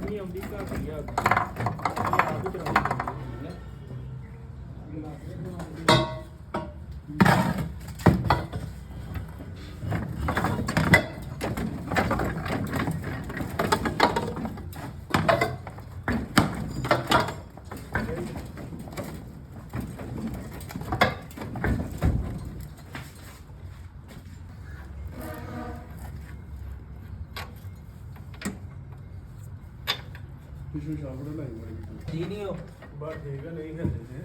ਨਹੀਂ ਆਉਂਦੀ ਘੱਟ ਹੀ ਆ ਆਪ ਹੀ ਚਲਾਉਣੀ ਪੈਂਦੀ ਹੈ ਪਿਛੂ ਸ਼ਾਫਟ ਲਾਈ ਬੜੀ ਠੀਕ ਨਹੀਂ ਹੋ ਬਸ ਠੀਕ ਹੈ ਨਹੀਂ ਹਿਲਦੇ ਨੇ